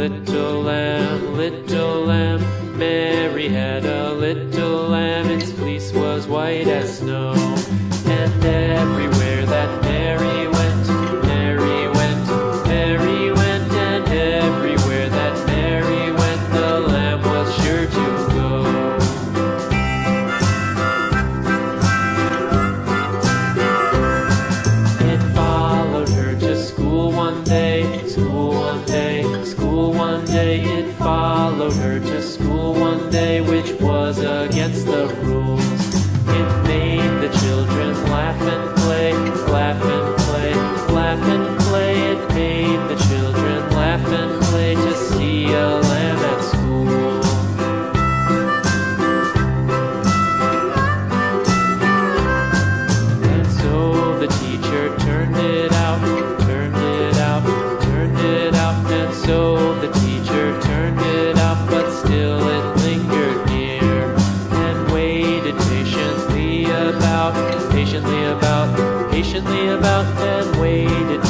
little lamb, little lamb. Mary had a little lamb, its fleece was white as snow. And everywhere that Mary went, Mary went, Mary went. And everywhere that Mary went, the lamb was sure to go. It followed her to school one day, school one day, school one day. It followed her to school one day, which was against the rules. It made the children laugh and play, laugh and play, laugh and play. It made the children laugh and play to see a lamb at school. And so the teacher turned it out, turned it out, turned it out. And so the teacher turned it out, but still it lingered near and waited patiently about, patiently about, patiently about, and waited